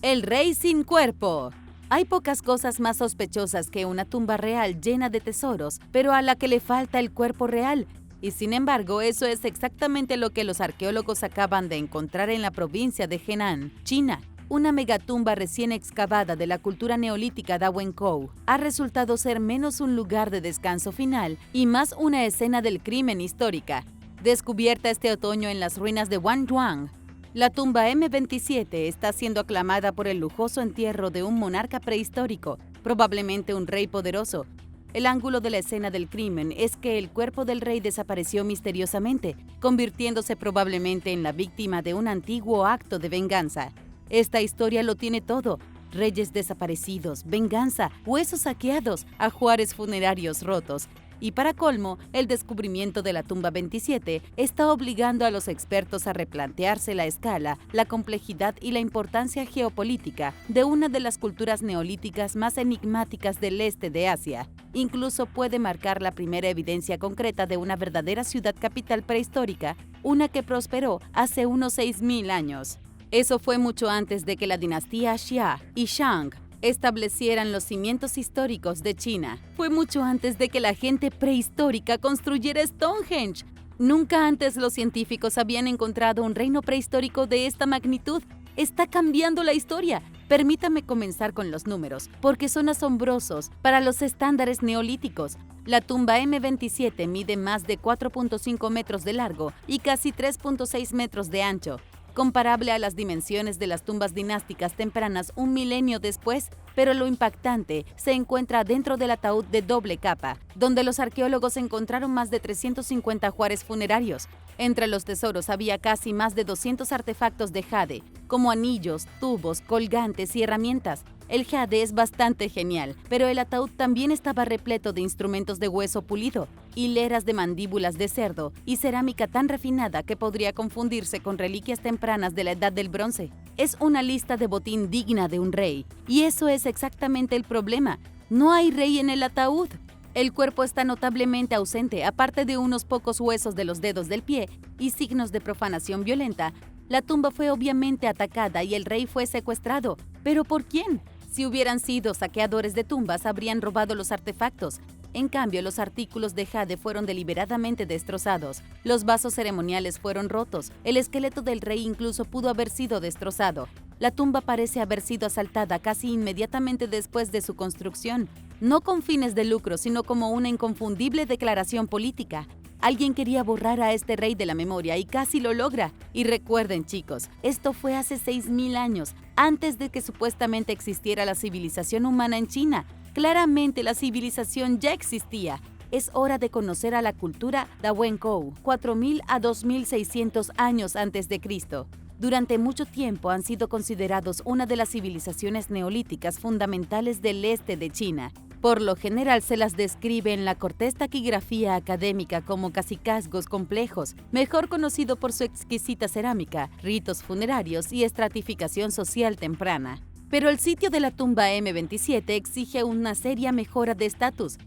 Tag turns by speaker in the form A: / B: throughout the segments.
A: El rey sin cuerpo. Hay pocas cosas más sospechosas que una tumba real llena de tesoros, pero a la que le falta el cuerpo real. Y sin embargo, eso es exactamente lo que los arqueólogos acaban de encontrar en la provincia de Henan, China. Una megatumba recién excavada de la cultura neolítica Dawenkou ha resultado ser menos un lugar de descanso final y más una escena del crimen histórica. Descubierta este otoño en las ruinas de Wanzhuang, la tumba M27 está siendo aclamada por el lujoso entierro de un monarca prehistórico, probablemente un rey poderoso. El ángulo de la escena del crimen es que el cuerpo del rey desapareció misteriosamente, convirtiéndose probablemente en la víctima de un antiguo acto de venganza. Esta historia lo tiene todo: reyes desaparecidos, venganza, huesos saqueados, ajuares funerarios rotos. Y para colmo, el descubrimiento de la tumba 27 está obligando a los expertos a replantearse la escala, la complejidad y la importancia geopolítica de una de las culturas neolíticas más enigmáticas del este de Asia. Incluso puede marcar la primera evidencia concreta de una verdadera ciudad capital prehistórica, una que prosperó hace unos 6.000 años. Eso fue mucho antes de que la dinastía Xia y Shang establecieran los cimientos históricos de China. Fue mucho antes de que la gente prehistórica construyera Stonehenge. Nunca antes los científicos habían encontrado un reino prehistórico de esta magnitud. Está cambiando la historia. Permítame comenzar con los números, porque son asombrosos para los estándares neolíticos. La tumba M27 mide más de 4.5 metros de largo y casi 3.6 metros de ancho, comparable a las dimensiones de las tumbas dinásticas tempranas un milenio después, pero lo impactante se encuentra dentro del ataúd de doble capa, donde los arqueólogos encontraron más de 350 ajuares funerarios. Entre los tesoros había casi más de 200 artefactos de jade, como anillos, tubos, colgantes y herramientas. El jade es bastante genial, pero el ataúd también estaba repleto de instrumentos de hueso pulido, hileras de mandíbulas de cerdo y cerámica tan refinada que podría confundirse con reliquias tempranas de la Edad del Bronce. Es una lista de botín digna de un rey, y eso es exactamente el problema. No hay rey en el ataúd. El cuerpo está notablemente ausente, aparte de unos pocos huesos de los dedos del pie y signos de profanación violenta. La tumba fue obviamente atacada y el rey fue secuestrado. ¿Pero por quién? Si hubieran sido saqueadores de tumbas, habrían robado los artefactos. En cambio, los artículos de jade fueron deliberadamente destrozados. Los vasos ceremoniales fueron rotos. El esqueleto del rey incluso pudo haber sido destrozado. La tumba parece haber sido asaltada casi inmediatamente después de su construcción, no con fines de lucro, sino como una inconfundible declaración política. Alguien quería borrar a este rey de la memoria y casi lo logra. Y recuerden, chicos, esto fue hace 6.000 años, antes de que supuestamente existiera la civilización humana en China. Claramente la civilización ya existía. Es hora de conocer a la cultura Dawenkou, 4.000 a 2.600 años antes de Cristo. Durante mucho tiempo han sido considerados una de las civilizaciones neolíticas fundamentales del este de China. Por lo general se las describe en la cortés taquigrafía académica como cacicazgos complejos, mejor conocido por su exquisita cerámica, ritos funerarios y estratificación social temprana. Pero el sitio de la tumba M27 exige una seria mejora de estatus.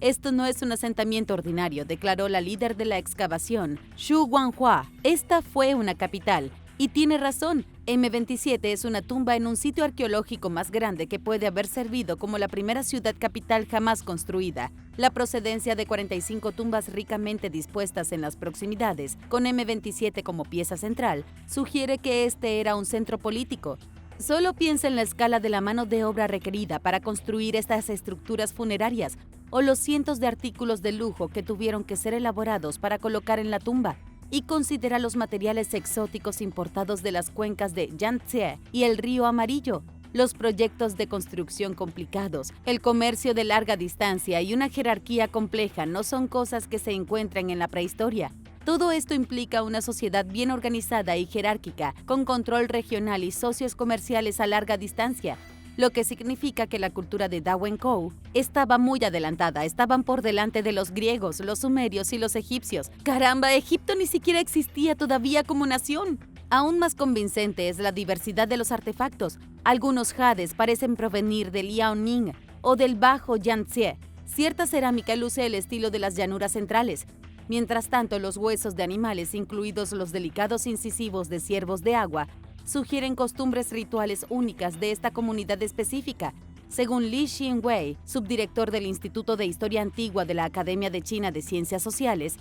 A: Esto no es un asentamiento ordinario, declaró la líder de la excavación, Xu Guanghua. Esta fue una capital. Y tiene razón, M27 es una tumba en un sitio arqueológico más grande que puede haber servido como la primera ciudad capital jamás construida. La procedencia de 45 tumbas ricamente dispuestas en las proximidades, con M27 como pieza central, sugiere que este era un centro político. Solo piensa en la escala de la mano de obra requerida para construir estas estructuras funerarias, o los cientos de artículos de lujo que tuvieron que ser elaborados para colocar en la tumba. Y considera los materiales exóticos importados de las cuencas de Yangtze y el Río Amarillo, los proyectos de construcción complicados, el comercio de larga distancia y una jerarquía compleja no son cosas que se encuentran en la prehistoria. Todo esto implica una sociedad bien organizada y jerárquica, con control regional y socios comerciales a larga distancia, lo que significa que la cultura de Dawenkou estaba muy adelantada. Estaban por delante de los griegos, los sumerios y los egipcios. ¡Caramba! Egipto ni siquiera existía todavía como nación. Aún más convincente es la diversidad de los artefactos. Algunos jades parecen provenir del Liaoning o del Bajo Yangtze. Cierta cerámica luce el estilo de las llanuras centrales. Mientras tanto, los huesos de animales, incluidos los delicados incisivos de ciervos de agua, sugieren costumbres rituales únicas de esta comunidad específica. Según Li Xinwei, subdirector del Instituto de Historia Antigua de la Academia de China de Ciencias Sociales,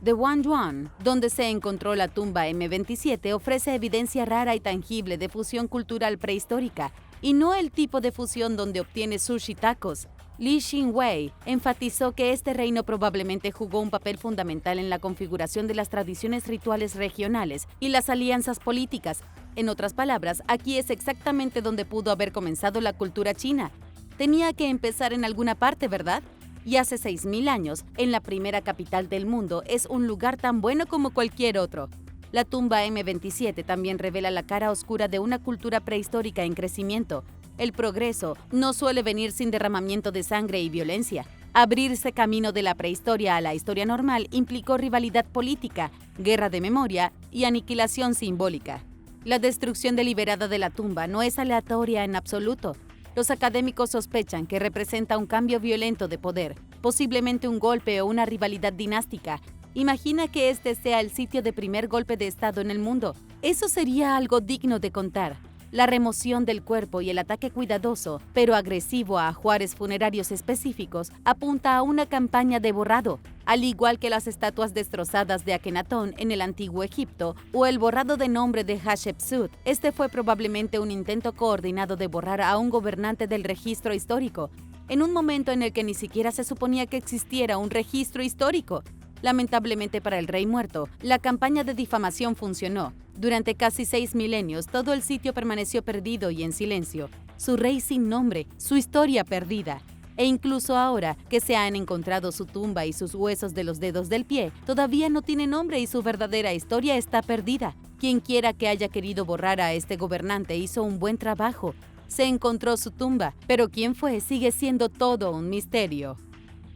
A: de Wanyuan, donde se encontró la tumba M27, ofrece evidencia rara y tangible de fusión cultural prehistórica, y no el tipo de fusión donde obtiene sushi tacos. Li Xinwei enfatizó que este reino probablemente jugó un papel fundamental en la configuración de las tradiciones rituales regionales y las alianzas políticas. En otras palabras, aquí es exactamente donde pudo haber comenzado la cultura china. Tenía que empezar en alguna parte, ¿verdad? Y hace 6.000 años, en la primera capital del mundo, es un lugar tan bueno como cualquier otro. La tumba M27 también revela la cara oscura de una cultura prehistórica en crecimiento. El progreso no suele venir sin derramamiento de sangre y violencia. Abrirse camino de la prehistoria a la historia normal implicó rivalidad política, guerra de memoria y aniquilación simbólica. La destrucción deliberada de la tumba no es aleatoria en absoluto. Los académicos sospechan que representa un cambio violento de poder, posiblemente un golpe o una rivalidad dinástica. Imagina que este sea el sitio de primer golpe de Estado en el mundo. Eso sería algo digno de contar. La remoción del cuerpo y el ataque cuidadoso, pero agresivo a ajuares funerarios específicos, apunta a una campaña de borrado, al igual que las estatuas destrozadas de Akenatón en el antiguo Egipto o el borrado de nombre de Hatshepsut. Este fue probablemente un intento coordinado de borrar a un gobernante del registro histórico, en un momento en el que ni siquiera se suponía que existiera un registro histórico. Lamentablemente para el rey muerto, la campaña de difamación funcionó. Durante casi 6 milenios, todo el sitio permaneció perdido y en silencio. Su rey sin nombre, su historia perdida. E incluso ahora que se han encontrado su tumba y sus huesos de los dedos del pie, todavía no tiene nombre y su verdadera historia está perdida. Quien quiera que haya querido borrar a este gobernante hizo un buen trabajo. Se encontró su tumba, pero quién fue sigue siendo todo un misterio.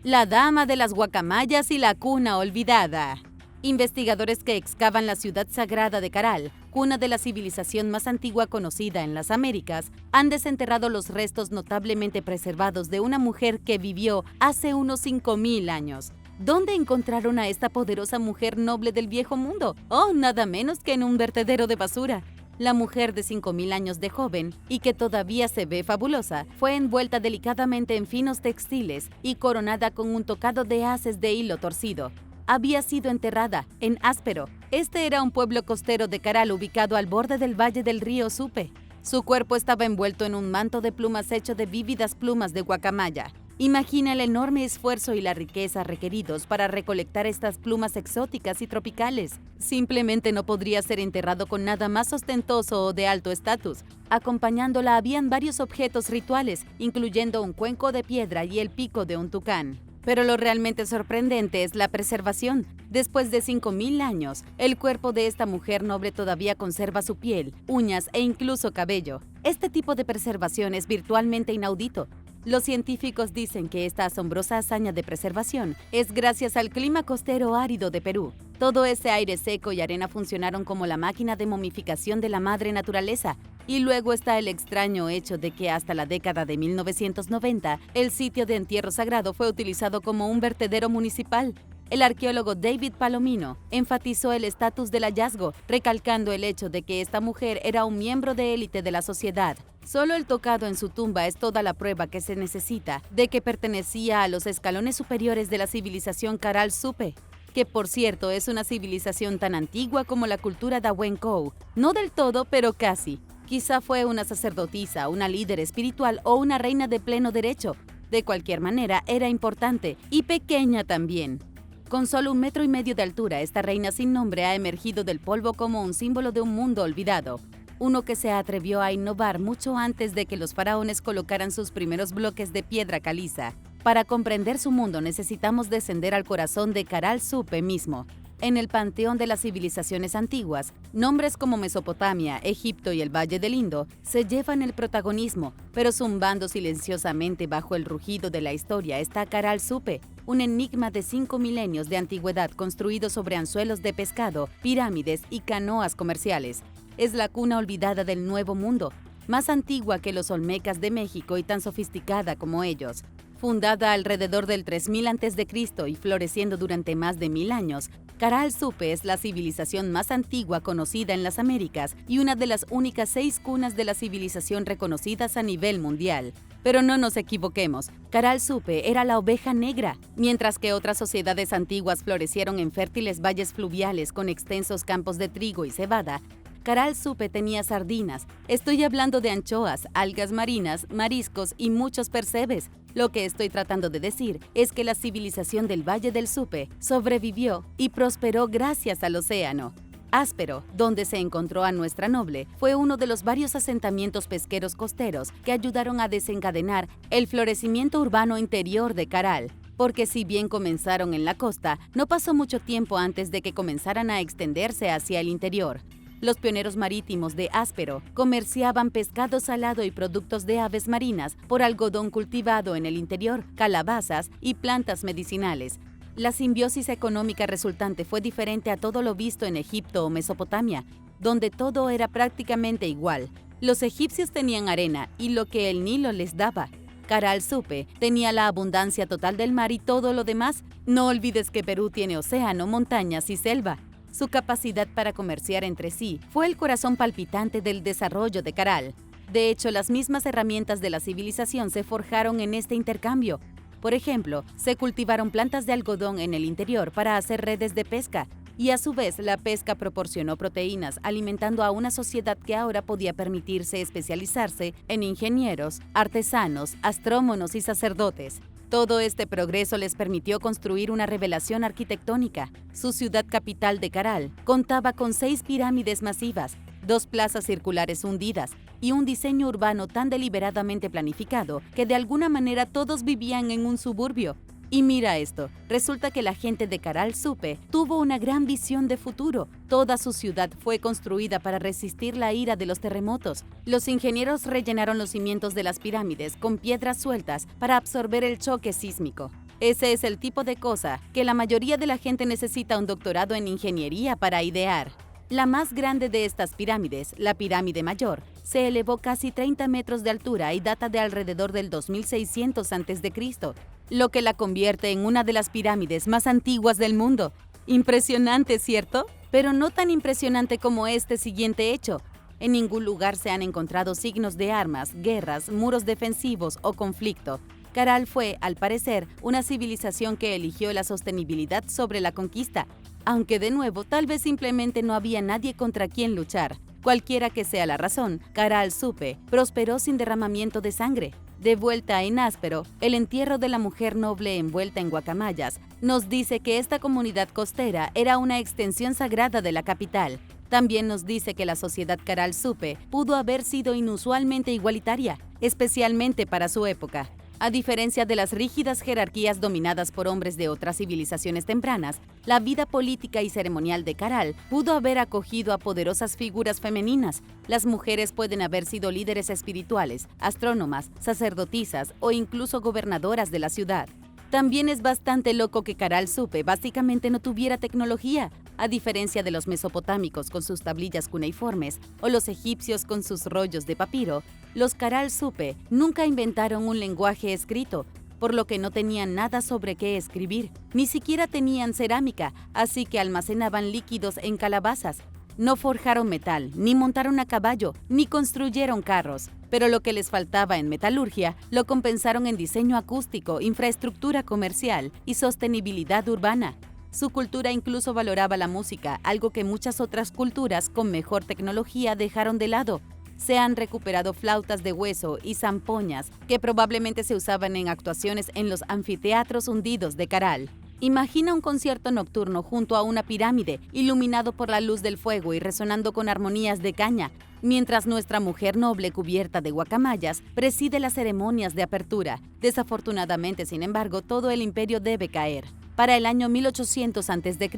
A: La Dama de las Guacamayas y la Cuna Olvidada. Investigadores que excavan la ciudad sagrada de Caral, cuna de la civilización más antigua conocida en las Américas, han desenterrado los restos notablemente preservados de una mujer que vivió hace unos 5.000 años. ¿Dónde encontraron a esta poderosa mujer noble del viejo mundo? Oh, nada menos que en un vertedero de basura. La mujer de 5.000 años de joven, y que todavía se ve fabulosa, fue envuelta delicadamente en finos textiles y coronada con un tocado de haces de hilo torcido. Había sido enterrada en Áspero. Este era un pueblo costero de Caral ubicado al borde del valle del río Supe. Su cuerpo estaba envuelto en un manto de plumas hecho de vívidas plumas de guacamaya. Imagina el enorme esfuerzo y la riqueza requeridos para recolectar estas plumas exóticas y tropicales. Simplemente no podría ser enterrado con nada más ostentoso o de alto estatus. Acompañándola habían varios objetos rituales, incluyendo un cuenco de piedra y el pico de un tucán. Pero lo realmente sorprendente es la preservación. Después de 5.000 años, el cuerpo de esta mujer noble todavía conserva su piel, uñas e incluso cabello. Este tipo de preservación es virtualmente inaudito. Los científicos dicen que esta asombrosa hazaña de preservación es gracias al clima costero árido de Perú. Todo ese aire seco y arena funcionaron como la máquina de momificación de la madre naturaleza. Y luego está el extraño hecho de que hasta la década de 1990, el sitio de entierro sagrado fue utilizado como un vertedero municipal. El arqueólogo David Palomino enfatizó el estatus del hallazgo, recalcando el hecho de que esta mujer era un miembro de élite de la sociedad. Solo el tocado en su tumba es toda la prueba que se necesita de que pertenecía a los escalones superiores de la civilización Caral Supe, que por cierto es una civilización tan antigua como la cultura Dawenkou. No del todo, pero casi. Quizá fue una sacerdotisa, una líder espiritual o una reina de pleno derecho. De cualquier manera, era importante y pequeña también. Con solo 1,5 metros de altura, esta reina sin nombre ha emergido del polvo como un símbolo de un mundo olvidado. Uno que se atrevió a innovar mucho antes de que los faraones colocaran sus primeros bloques de piedra caliza. Para comprender su mundo necesitamos descender al corazón de Caral Supe mismo. En el panteón de las civilizaciones antiguas, nombres como Mesopotamia, Egipto y el Valle del Indo se llevan el protagonismo, pero zumbando silenciosamente bajo el rugido de la historia está Caral Supe, un enigma de 5 milenios de antigüedad construido sobre anzuelos de pescado, pirámides y canoas comerciales. Es la cuna olvidada del Nuevo Mundo, más antigua que los olmecas de México y tan sofisticada como ellos. Fundada alrededor del 3000 a.C. y floreciendo durante más de 1000 años, Caral Supe es la civilización más antigua conocida en las Américas y una de las únicas 6 cunas de la civilización reconocidas a nivel mundial. Pero no nos equivoquemos, Caral Supe era la oveja negra. Mientras que otras sociedades antiguas florecieron en fértiles valles fluviales con extensos campos de trigo y cebada, Caral Supe tenía sardinas. Estoy hablando de anchoas, algas marinas, mariscos y muchos percebes. Lo que estoy tratando de decir es que la civilización del Valle del Supe sobrevivió y prosperó gracias al océano. Áspero, donde se encontró a nuestra noble, fue uno de los varios asentamientos pesqueros costeros que ayudaron a desencadenar el florecimiento urbano interior de Caral. Porque si bien comenzaron en la costa, no pasó mucho tiempo antes de que comenzaran a extenderse hacia el interior. Los pioneros marítimos de Áspero comerciaban pescado salado y productos de aves marinas por algodón cultivado en el interior, calabazas y plantas medicinales. La simbiosis económica resultante fue diferente a todo lo visto en Egipto o Mesopotamia, donde todo era prácticamente igual. Los egipcios tenían arena y lo que el Nilo les daba. Caral Supe tenía la abundancia total del mar y todo lo demás. No olvides que Perú tiene océano, montañas y selva. Su capacidad para comerciar entre sí fue el corazón palpitante del desarrollo de Caral. De hecho, las mismas herramientas de la civilización se forjaron en este intercambio. Por ejemplo, se cultivaron plantas de algodón en el interior para hacer redes de pesca, y a su vez la pesca proporcionó proteínas, alimentando a una sociedad que ahora podía permitirse especializarse en ingenieros, artesanos, astrónomos y sacerdotes. Todo este progreso les permitió construir una revelación arquitectónica. Su ciudad capital de Caral contaba con 6 pirámides masivas, 2 plazas circulares hundidas y un diseño urbano tan deliberadamente planificado que de alguna manera todos vivían en un suburbio. Y mira esto, resulta que la gente de Caral Supe tuvo una gran visión de futuro. Toda su ciudad fue construida para resistir la ira de los terremotos. Los ingenieros rellenaron los cimientos de las pirámides con piedras sueltas para absorber el choque sísmico. Ese es el tipo de cosa que la mayoría de la gente necesita un doctorado en ingeniería para idear. La más grande de estas pirámides, la pirámide mayor, se elevó casi 30 metros de altura y data de alrededor del 2600 a.C., lo que la convierte en una de las pirámides más antiguas del mundo. Impresionante, ¿cierto? Pero no tan impresionante como este siguiente hecho. En ningún lugar se han encontrado signos de armas, guerras, muros defensivos o conflicto. Caral fue, al parecer, una civilización que eligió la sostenibilidad sobre la conquista, aunque de nuevo tal vez simplemente no había nadie contra quien luchar. Cualquiera que sea la razón, Caral Supe prosperó sin derramamiento de sangre. De vuelta en Áspero, el entierro de la mujer noble envuelta en guacamayas nos dice que esta comunidad costera era una extensión sagrada de la capital. También nos dice que la sociedad Caral Supe pudo haber sido inusualmente igualitaria, especialmente para su época. A diferencia de las rígidas jerarquías dominadas por hombres de otras civilizaciones tempranas, la vida política y ceremonial de Caral pudo haber acogido a poderosas figuras femeninas. Las mujeres pueden haber sido líderes espirituales, astrónomas, sacerdotisas o incluso gobernadoras de la ciudad. También es bastante loco que Caral Supe básicamente no tuviera tecnología, a diferencia de los mesopotámicos con sus tablillas cuneiformes o los egipcios con sus rollos de papiro. Los Caral Supe nunca inventaron un lenguaje escrito, por lo que no tenían nada sobre qué escribir. Ni siquiera tenían cerámica, así que almacenaban líquidos en calabazas. No forjaron metal, ni montaron a caballo, ni construyeron carros. Pero lo que les faltaba en metalurgia lo compensaron en diseño acústico, infraestructura comercial y sostenibilidad urbana. Su cultura incluso valoraba la música, algo que muchas otras culturas con mejor tecnología dejaron de lado. Se han recuperado flautas de hueso y zampoñas que probablemente se usaban en actuaciones en los anfiteatros hundidos de Caral. Imagina un concierto nocturno junto a una pirámide, iluminado por la luz del fuego y resonando con armonías de caña, mientras nuestra mujer noble cubierta de guacamayas preside las ceremonias de apertura. Desafortunadamente, sin embargo, todo el imperio debe caer. Para el año 1800 a.C.,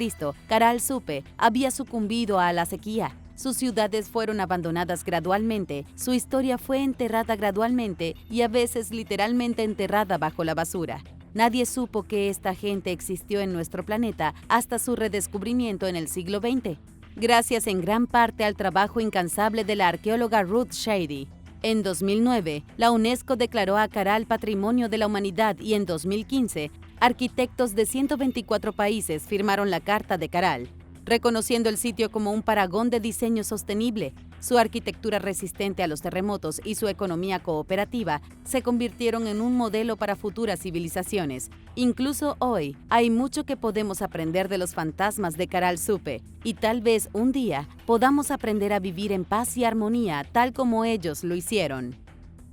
A: Caral Supe había sucumbido a la sequía. Sus ciudades fueron abandonadas gradualmente, su historia fue enterrada gradualmente y a veces literalmente enterrada bajo la basura. Nadie supo que esta gente existió en nuestro planeta hasta su redescubrimiento en el siglo XX, gracias en gran parte al trabajo incansable de la arqueóloga Ruth Shady. En 2009, la UNESCO declaró a Caral Patrimonio de la Humanidad y en 2015, arquitectos de 124 países firmaron la Carta de Caral, reconociendo el sitio como un parangón de diseño sostenible. Su arquitectura resistente a los terremotos y su economía cooperativa se convirtieron en un modelo para futuras civilizaciones. Incluso hoy, hay mucho que podemos aprender de los fantasmas de Caral Supe, y tal vez un día podamos aprender a vivir en paz y armonía tal como ellos lo hicieron.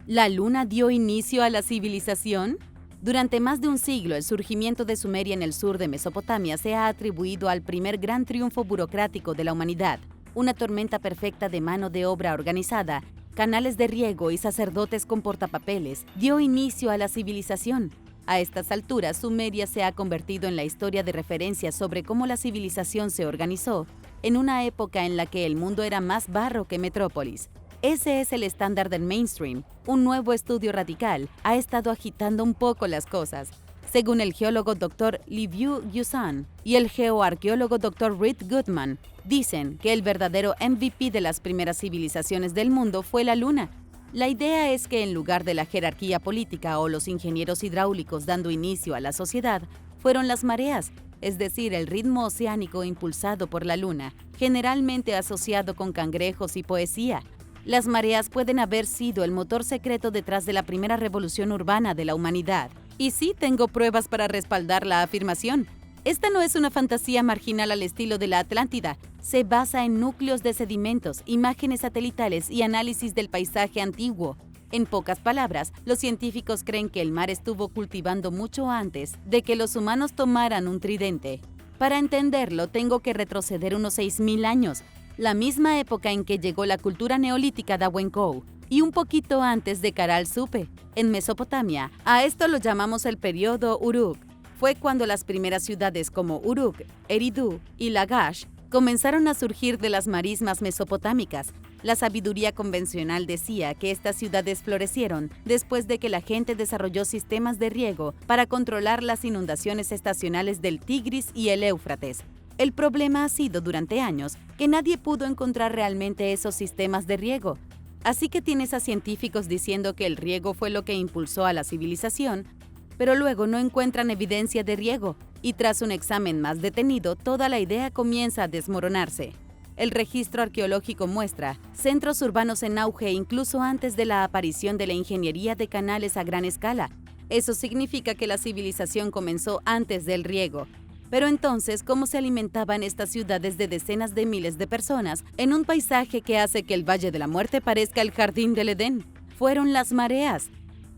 A: ¿La Luna dio inicio a la civilización? Durante más de un siglo, el surgimiento de Sumeria en el sur de Mesopotamia se ha atribuido al primer gran triunfo burocrático de la humanidad, una tormenta perfecta de mano de obra organizada, canales de riego y sacerdotes con portapapeles, dio inicio a la civilización. A estas alturas, Sumeria se ha convertido en la historia de referencia sobre cómo la civilización se organizó, en una época en la que el mundo era más barro que metrópolis. Ese es el estándar del mainstream. Un nuevo estudio radical ha estado agitando un poco las cosas. Según el geólogo Dr. Liviu Yusan y el geoarqueólogo Dr. Reed Goodman, dicen que el verdadero MVP de las primeras civilizaciones del mundo fue la Luna. La idea es que en lugar de la jerarquía política o los ingenieros hidráulicos dando inicio a la sociedad, fueron las mareas, es decir, el ritmo oceánico impulsado por la Luna, generalmente asociado con cangrejos y poesía. Las mareas pueden haber sido el motor secreto detrás de la primera revolución urbana de la humanidad. Y sí tengo pruebas para respaldar la afirmación. Esta no es una fantasía marginal al estilo de la Atlántida. Se basa en núcleos de sedimentos, imágenes satelitales y análisis del paisaje antiguo. En pocas palabras, los científicos creen que el mar estuvo cultivando mucho antes de que los humanos tomaran un tridente. Para entenderlo, tengo que retroceder unos 6.000 años, la misma época en que llegó la cultura neolítica de Ahuencou, y un poquito antes de Caral Supe, en Mesopotamia. A esto lo llamamos el periodo Uruk. Fue cuando las primeras ciudades como Uruk, Eridu y Lagash comenzaron a surgir de las marismas mesopotámicas. La sabiduría convencional decía que estas ciudades florecieron después de que la gente desarrolló sistemas de riego para controlar las inundaciones estacionales del Tigris y el Éufrates. El problema ha sido durante años que nadie pudo encontrar realmente esos sistemas de riego. Así que tienes a científicos diciendo que el riego fue lo que impulsó a la civilización, pero luego no encuentran evidencia de riego, y tras un examen más detenido, toda la idea comienza a desmoronarse. El registro arqueológico muestra centros urbanos en auge incluso antes de la aparición de la ingeniería de canales a gran escala. Eso significa que la civilización comenzó antes del riego. Pero entonces, ¿cómo se alimentaban estas ciudades de decenas de miles de personas en un paisaje que hace que el Valle de la Muerte parezca el jardín del Edén? Fueron las mareas.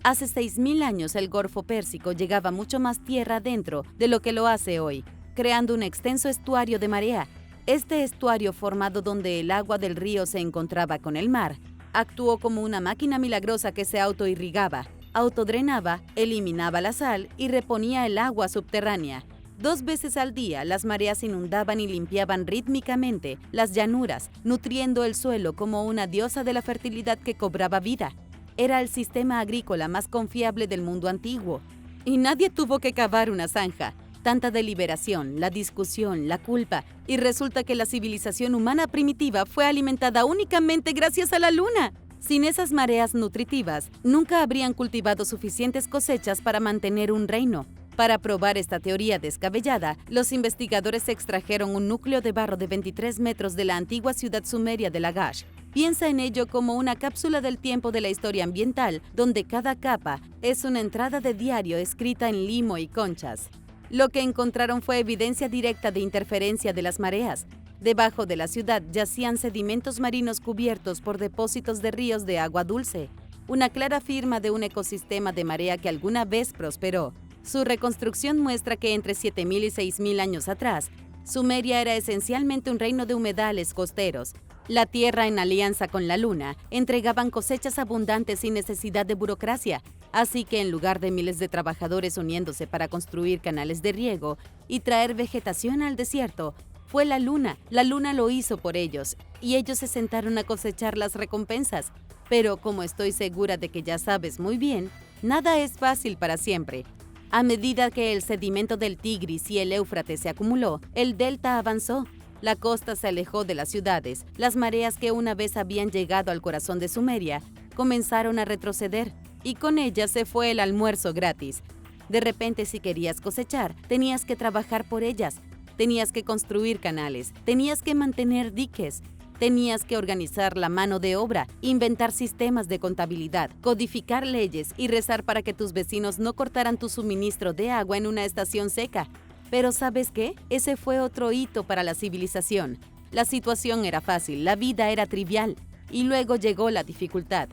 A: Hace 6.000 años el Golfo Pérsico llegaba mucho más tierra adentro de lo que lo hace hoy, creando un extenso estuario de marea. Este estuario, formado donde el agua del río se encontraba con el mar, actuó como una máquina milagrosa que se autoirrigaba, autodrenaba, eliminaba la sal y reponía el agua subterránea. 2 veces al día, las mareas inundaban y limpiaban rítmicamente las llanuras, nutriendo el suelo como una diosa de la fertilidad que cobraba vida. Era el sistema agrícola más confiable del mundo antiguo. Y nadie tuvo que cavar una zanja. Tanta deliberación, la discusión, la culpa, y resulta que la civilización humana primitiva fue alimentada únicamente gracias a la luna. Sin esas mareas nutritivas, nunca habrían cultivado suficientes cosechas para mantener un reino. Para probar esta teoría descabellada, los investigadores extrajeron un núcleo de barro de 23 metros de la antigua ciudad sumeria de Lagash. Piensa en ello como una cápsula del tiempo de la historia ambiental, donde cada capa es una entrada de diario escrita en limo y conchas. Lo que encontraron fue evidencia directa de interferencia de las mareas. Debajo de la ciudad yacían sedimentos marinos cubiertos por depósitos de ríos de agua dulce, una clara firma de un ecosistema de marea que alguna vez prosperó. Su reconstrucción muestra que entre 7.000 y 6.000 años atrás, Sumeria era esencialmente un reino de humedales costeros. La tierra, en alianza con la luna, entregaban cosechas abundantes sin necesidad de burocracia, así que en lugar de miles de trabajadores uniéndose para construir canales de riego y traer vegetación al desierto, fue la luna. La luna lo hizo por ellos, y ellos se sentaron a cosechar las recompensas. Pero como estoy segura de que ya sabes muy bien, nada es fácil para siempre. A medida que el sedimento del Tigris y el Éufrates se acumuló, el delta avanzó. La costa se alejó de las ciudades. Las mareas que una vez habían llegado al corazón de Sumeria comenzaron a retroceder, y con ellas se fue el almuerzo gratis. De repente, si querías cosechar, tenías que trabajar por ellas, tenías que construir canales, tenías que mantener diques, tenías que organizar la mano de obra, inventar sistemas de contabilidad, codificar leyes y rezar para que tus vecinos no cortaran tu suministro de agua en una estación seca. Pero ¿sabes qué? Ese fue otro hito para la civilización. La situación era fácil, la vida era trivial, y luego llegó la dificultad.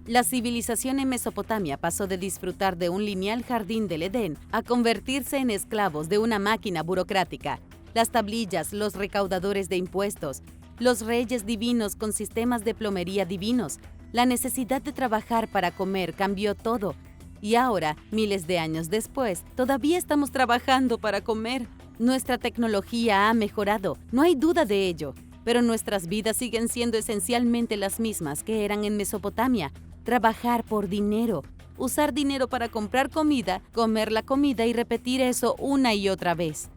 A: La civilización en Mesopotamia pasó de disfrutar de un lineal jardín del Edén a convertirse en esclavos de una máquina burocrática. Las tablillas, los recaudadores de impuestos, los reyes divinos con sistemas de plomería divinos, la necesidad de trabajar para comer cambió todo. Y ahora, miles de años después, todavía estamos trabajando para comer. Nuestra tecnología ha mejorado, no hay duda de ello, pero nuestras vidas siguen siendo esencialmente las mismas que eran en Mesopotamia. Trabajar por dinero, usar dinero para comprar comida, comer la comida y repetir eso una y otra vez.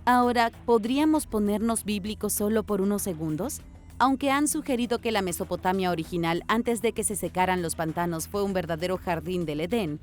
A: Ahora, ¿podríamos ponernos bíblicos solo por unos segundos? Aunque han sugerido que la Mesopotamia original, antes de que se secaran los pantanos, fue un verdadero jardín del Edén,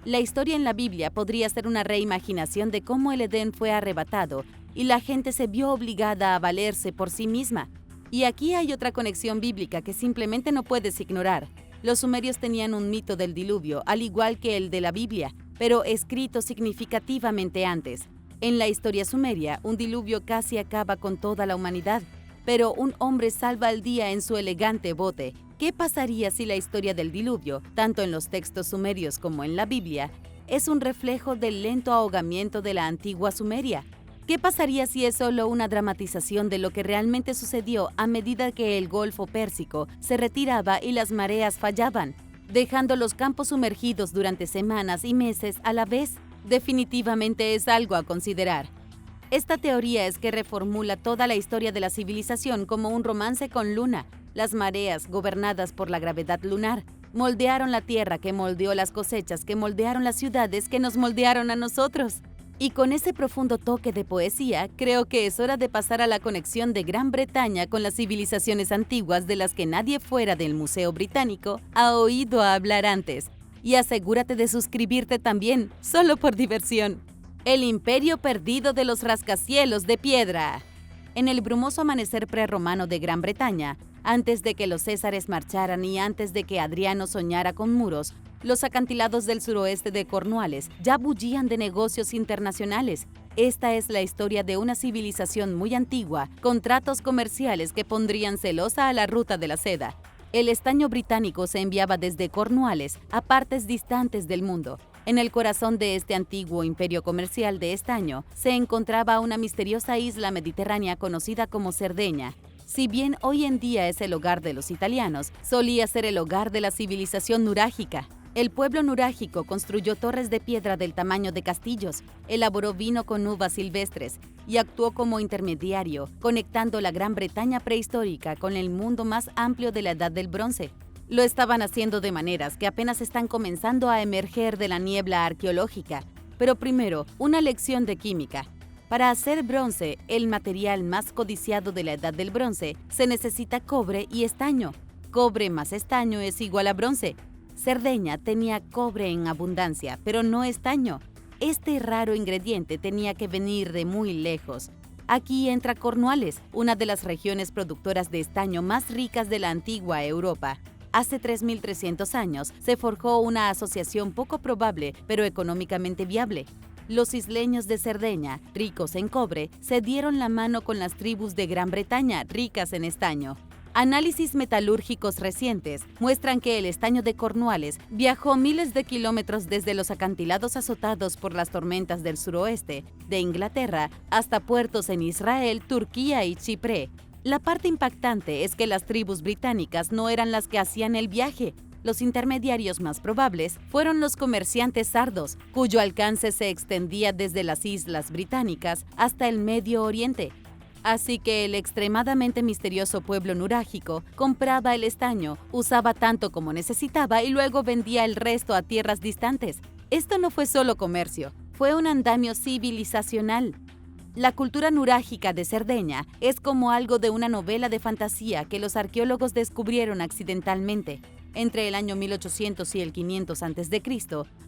A: la historia en la Biblia podría ser una reimaginación de cómo el Edén fue arrebatado y la gente se vio obligada a valerse por sí misma. Y aquí hay otra conexión bíblica que simplemente no puedes ignorar. Los sumerios tenían un mito del diluvio, al igual que el de la Biblia, pero escrito significativamente antes. En la historia sumeria, un diluvio casi acaba con toda la humanidad, pero un hombre salva al día en su elegante bote. ¿Qué pasaría si la historia del diluvio, tanto en los textos sumerios como en la Biblia, es un reflejo del lento ahogamiento de la antigua Sumeria? ¿Qué pasaría si es solo una dramatización de lo que realmente sucedió a medida que el Golfo Pérsico se retiraba y las mareas fallaban, dejando los campos sumergidos durante semanas y meses a la vez? Definitivamente es algo a considerar. Esta teoría es que reformula toda la historia de la civilización como un romance con Luna. Las mareas, gobernadas por la gravedad lunar, moldearon la tierra que moldeó las cosechas, que moldearon las ciudades, que nos moldearon a nosotros. Y con ese profundo toque de poesía, creo que es hora de pasar a la conexión de Gran Bretaña con las civilizaciones antiguas de las que nadie fuera del Museo Británico ha oído hablar antes. Y asegúrate de suscribirte también, solo por diversión. El imperio perdido de los rascacielos de piedra. En el brumoso amanecer prerromano de Gran Bretaña, antes de que los césares marcharan y antes de que Adriano soñara con muros, los acantilados del suroeste de Cornualles ya bullían de negocios internacionales. Esta es la historia de una civilización muy antigua, con tratos comerciales que pondrían celosa a la ruta de la seda. El estaño británico se enviaba desde Cornualles a partes distantes del mundo. En el corazón de este antiguo imperio comercial de estaño se encontraba una misteriosa isla mediterránea conocida como Cerdeña. Si bien hoy en día es el hogar de los italianos, solía ser el hogar de la civilización nurágica. El pueblo nurágico construyó torres de piedra del tamaño de castillos, elaboró vino con uvas silvestres y actuó como intermediario, conectando la Gran Bretaña prehistórica con el mundo más amplio de la Edad del Bronce. Lo estaban haciendo de maneras que apenas están comenzando a emerger de la niebla arqueológica. Pero primero, una lección de química. Para hacer bronce, el material más codiciado de la Edad del Bronce, se necesita cobre y estaño. Cobre más estaño es igual a bronce. Cerdeña tenía cobre en abundancia, pero no estaño. Este raro ingrediente tenía que venir de muy lejos. Aquí entra Cornualles, una de las regiones productoras de estaño más ricas de la antigua Europa. Hace 3.300 años se forjó una asociación poco probable, pero económicamente viable. Los isleños de Cerdeña, ricos en cobre, se dieron la mano con las tribus de Gran Bretaña, ricas en estaño. Análisis metalúrgicos recientes muestran que el estaño de Cornualles viajó miles de kilómetros desde los acantilados azotados por las tormentas del suroeste de Inglaterra hasta puertos en Israel, Turquía y Chipre. La parte impactante es que las tribus británicas no eran las que hacían el viaje. Los intermediarios más probables fueron los comerciantes sardos, cuyo alcance se extendía desde las islas británicas hasta el Medio Oriente. Así que el extremadamente misterioso pueblo nurágico compraba el estaño, usaba tanto como necesitaba y luego vendía el resto a tierras distantes. Esto no fue solo comercio, fue un andamio civilizacional. La cultura nurágica de Cerdeña es como algo de una novela de fantasía que los arqueólogos descubrieron accidentalmente. Entre el año 1800 y el 500 a.C.,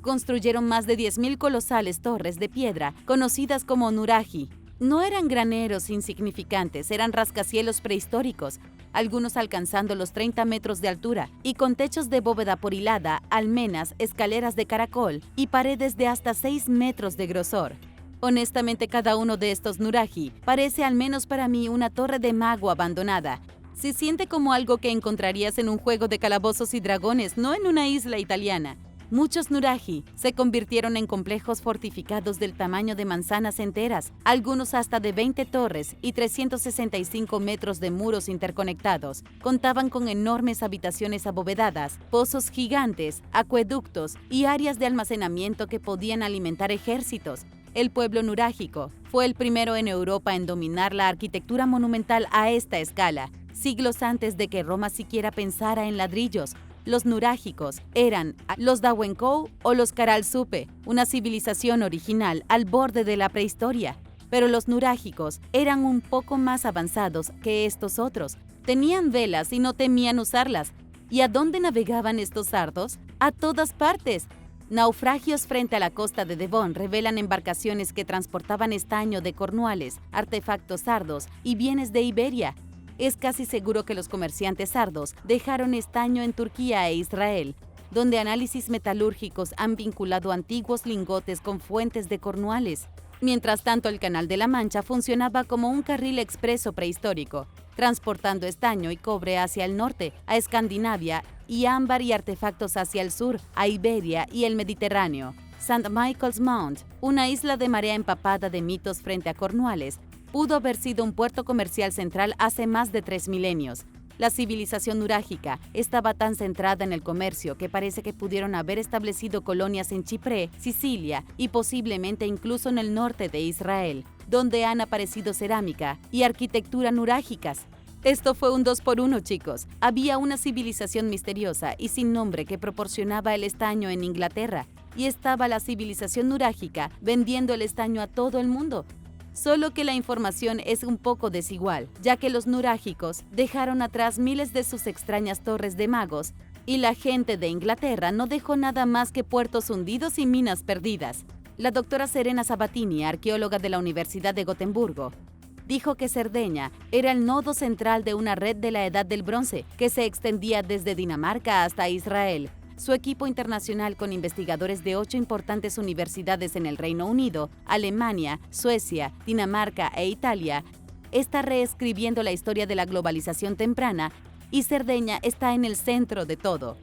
A: construyeron más de 10.000 colosales torres de piedra, conocidas como nuraji. No eran graneros insignificantes, eran rascacielos prehistóricos, algunos alcanzando los 30 metros de altura, y con techos de bóveda porilada, almenas, escaleras de caracol y paredes de hasta 6 metros de grosor. Honestamente, cada uno de estos nuraji parece, al menos para mí, una torre de mago abandonada. Se siente como algo que encontrarías en un juego de calabozos y dragones, no en una isla italiana. Muchos nuraji se convirtieron en complejos fortificados del tamaño de manzanas enteras, algunos hasta de 20 torres y 365 metros de muros interconectados. Contaban con enormes habitaciones abovedadas, pozos gigantes, acueductos y áreas de almacenamiento que podían alimentar ejércitos. El pueblo nurágico fue el primero en Europa en dominar la arquitectura monumental a esta escala. Siglos antes de que Roma siquiera pensara en ladrillos, los nurágicos eran los Dawenkou o los Karalsupe, una civilización original al borde de la prehistoria. Pero los nurágicos eran un poco más avanzados que estos otros. Tenían velas y no temían usarlas. ¿Y a dónde navegaban estos sardos? A todas partes. Naufragios frente a la costa de Devon revelan embarcaciones que transportaban estaño de Cornualles, artefactos sardos y bienes de Iberia. Es casi seguro que los comerciantes sardos dejaron estaño en Turquía e Israel, donde análisis metalúrgicos han vinculado antiguos lingotes con fuentes de Cornualles. Mientras tanto, el Canal de la Mancha funcionaba como un carril expreso prehistórico, transportando estaño y cobre hacia el norte, a Escandinavia, y ámbar y artefactos hacia el sur, a Iberia y el Mediterráneo. St. Michael's Mount, una isla de marea empapada de mitos frente a Cornualles, pudo haber sido un puerto comercial central hace más de 3 milenios. La civilización nurágica estaba tan centrada en el comercio que parece que pudieron haber establecido colonias en Chipre, Sicilia y posiblemente incluso en el norte de Israel, donde han aparecido cerámica y arquitectura nurágicas. Esto fue un 2 por 1, chicos. Había una civilización misteriosa y sin nombre que proporcionaba el estaño en Inglaterra, y estaba la civilización nurágica vendiendo el estaño a todo el mundo. Solo que la información es un poco desigual, ya que los nurágicos dejaron atrás miles de sus extrañas torres de magos, y la gente de Inglaterra no dejó nada más que puertos hundidos y minas perdidas. La doctora Serena Sabatini, arqueóloga de la Universidad de Gotemburgo, dijo que Cerdeña era el nodo central de una red de la Edad del Bronce que se extendía desde Dinamarca hasta Israel. Su equipo internacional, con investigadores de 8 importantes universidades en el Reino Unido, Alemania, Suecia, Dinamarca e Italia, está reescribiendo la historia de la globalización temprana, y Cerdeña está en el centro de todo.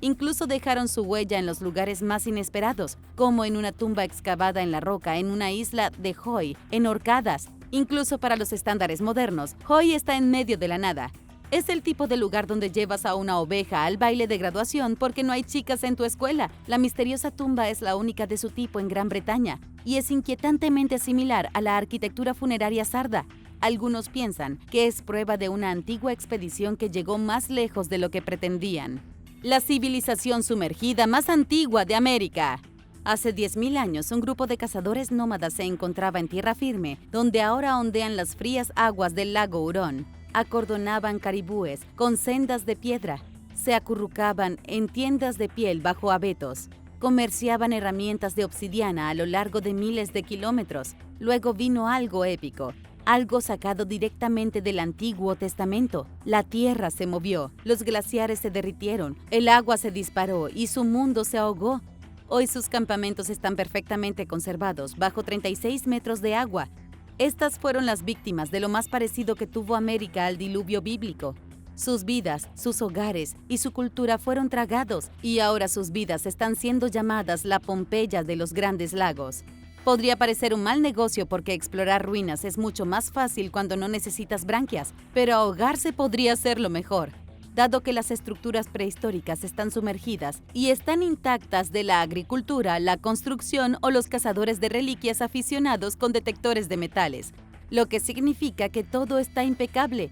A: Incluso dejaron su huella en los lugares más inesperados, como en una tumba excavada en la roca en una isla de Hoy, en Orcadas. Incluso para los estándares modernos, Hoy está en medio de la nada. Es el tipo de lugar donde llevas a una oveja al baile de graduación porque no hay chicas en tu escuela. La misteriosa tumba es la única de su tipo en Gran Bretaña y es inquietantemente similar a la arquitectura funeraria sarda. Algunos piensan que es prueba de una antigua expedición que llegó más lejos de lo que pretendían. La civilización sumergida más antigua de América. Hace 10.000 años, un grupo de cazadores nómadas se encontraba en tierra firme, donde ahora ondean las frías aguas del lago Hurón. Acordonaban caribúes con sendas de piedra, se acurrucaban en tiendas de piel bajo abetos, comerciaban herramientas de obsidiana a lo largo de miles de kilómetros. Luego vino algo épico, algo sacado directamente del Antiguo Testamento. La tierra se movió, los glaciares se derritieron, el agua se disparó y su mundo se ahogó. Hoy sus campamentos están perfectamente conservados bajo 36 metros de agua. Estas fueron las víctimas de lo más parecido que tuvo América al diluvio bíblico. Sus vidas, sus hogares y su cultura fueron tragados, y ahora sus vidas están siendo llamadas la Pompeya de los Grandes Lagos. Podría parecer un mal negocio porque explorar ruinas es mucho más fácil cuando no necesitas branquias, pero ahogarse podría ser lo mejor, dado que las estructuras prehistóricas están sumergidas y están intactas de la agricultura, la construcción o los cazadores de reliquias aficionados con detectores de metales, lo que significa que todo está impecable.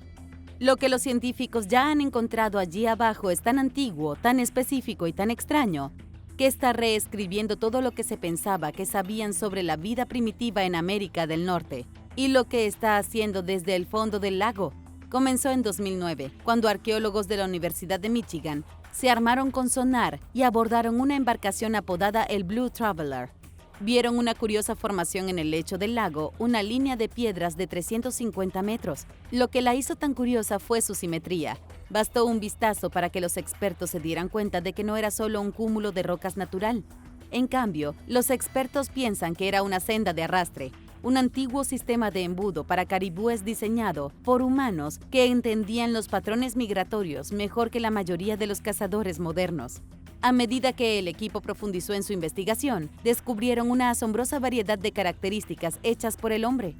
A: Lo que los científicos ya han encontrado allí abajo es tan antiguo, tan específico y tan extraño, que está reescribiendo todo lo que se pensaba que sabían sobre la vida primitiva en América del Norte, y lo que está haciendo desde el fondo del lago. Comenzó en 2009, cuando arqueólogos de la Universidad de Michigan Se armaron con sonar y abordaron una embarcación apodada el Blue Traveler. Vieron una curiosa formación en el lecho del lago, una línea de piedras de 350 metros. Lo que la hizo tan curiosa fue su simetría. Bastó un vistazo para que los expertos se dieran cuenta de que no era solo un cúmulo de rocas natural. En cambio, los expertos piensan que era una senda de arrastre, un antiguo sistema de embudo para caribúes diseñado por humanos que entendían los patrones migratorios mejor que la mayoría de los cazadores modernos. A medida que el equipo profundizó en su investigación, descubrieron una asombrosa variedad de características hechas por el hombre.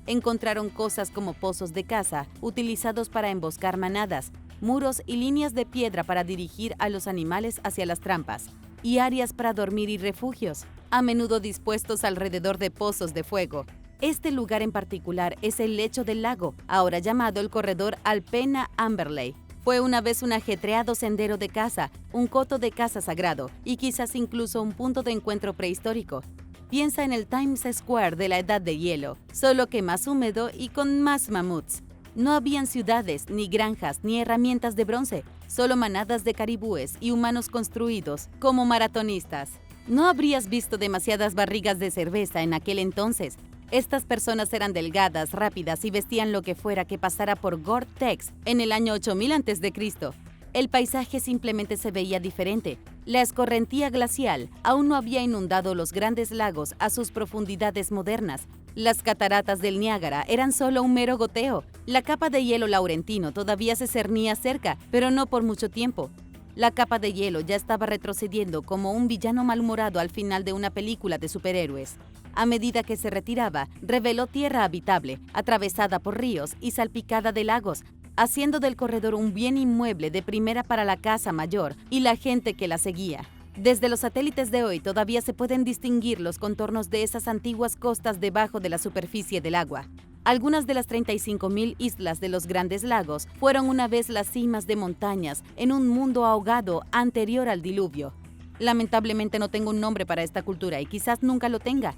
A: Encontraron cosas como pozos de caza, utilizados para emboscar manadas, muros y líneas de piedra para dirigir a los animales hacia las trampas, y áreas para dormir y refugios, a menudo dispuestos alrededor de pozos de fuego. Este lugar en particular es el lecho del lago, ahora llamado el corredor Alpena Amberley. Fue una vez un ajetreado sendero de caza, un coto de caza sagrado y quizás incluso un punto de encuentro prehistórico. Piensa en el Times Square de la Edad de Hielo, solo que más húmedo y con más mamuts. No habían ciudades, ni granjas, ni herramientas de bronce, solo manadas de caribúes y humanos construidos como maratonistas. No habrías visto demasiadas barrigas de cerveza en aquel entonces. Estas personas eran delgadas, rápidas y vestían lo que fuera que pasara por Gore-Tex en el año 8000 a.C. El paisaje simplemente se veía diferente. La escorrentía glacial aún no había inundado los grandes lagos a sus profundidades modernas. Las cataratas del Niágara eran solo un mero goteo. La capa de hielo laurentino todavía se cernía cerca, pero no por mucho tiempo. La capa de hielo ya estaba retrocediendo como un villano malhumorado al final de una película de superhéroes. A medida que se retiraba, reveló tierra habitable, atravesada por ríos y salpicada de lagos, haciendo del corredor un bien inmueble de primera para la casa mayor y la gente que la seguía. Desde los satélites de hoy todavía se pueden distinguir los contornos de esas antiguas costas debajo de la superficie del agua. Algunas de las 35.000 islas de los Grandes Lagos fueron una vez las cimas de montañas en un mundo ahogado anterior al diluvio. Lamentablemente no tengo un nombre para esta cultura y quizás nunca lo tenga.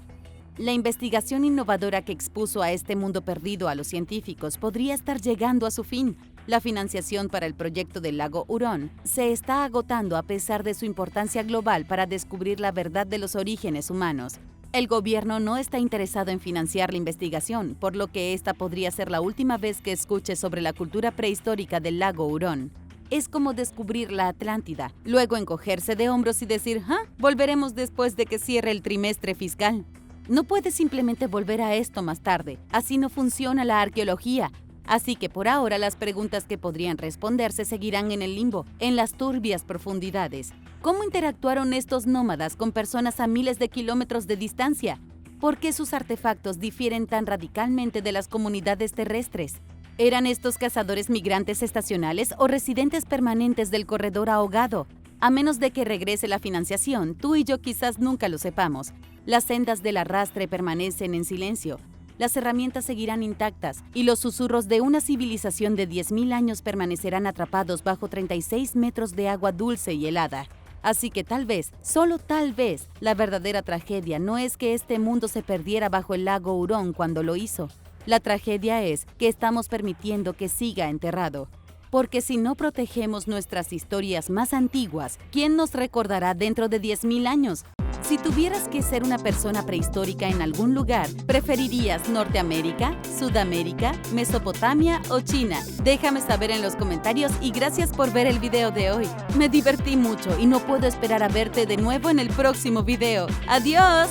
A: La investigación innovadora que expuso a este mundo perdido a los científicos podría estar llegando a su fin. La financiación para el proyecto del lago Hurón se está agotando a pesar de su importancia global para descubrir la verdad de los orígenes humanos. El gobierno no está interesado en financiar la investigación, por lo que esta podría ser la última vez que escuche sobre la cultura prehistórica del lago Hurón. Es como descubrir la Atlántida, luego encogerse de hombros y decir, volveremos después de que cierre el trimestre fiscal. No puedes simplemente volver a esto más tarde, así no funciona la arqueología. Así que por ahora las preguntas que podrían responderse seguirán en el limbo, en las turbias profundidades. ¿Cómo interactuaron estos nómadas con personas a miles de kilómetros de distancia? ¿Por qué sus artefactos difieren tan radicalmente de las comunidades terrestres? ¿Eran estos cazadores migrantes estacionales o residentes permanentes del corredor ahogado? A menos de que regrese la financiación, tú y yo quizás nunca lo sepamos. Las sendas del arrastre permanecen en silencio. Las herramientas seguirán intactas y los susurros de una civilización de 10.000 años permanecerán atrapados bajo 36 metros de agua dulce y helada. Así que tal vez, solo tal vez, la verdadera tragedia no es que este mundo se perdiera bajo el lago Hurón cuando lo hizo. La tragedia es que estamos permitiendo que siga enterrado. Porque si no protegemos nuestras historias más antiguas, ¿quién nos recordará dentro de 10.000 años? Si tuvieras que ser una persona prehistórica en algún lugar, ¿preferirías Norteamérica, Sudamérica, Mesopotamia o China? Déjame saber en los comentarios y gracias por ver el video de hoy. Me divertí mucho y no puedo esperar a verte de nuevo en el próximo video. ¡Adiós!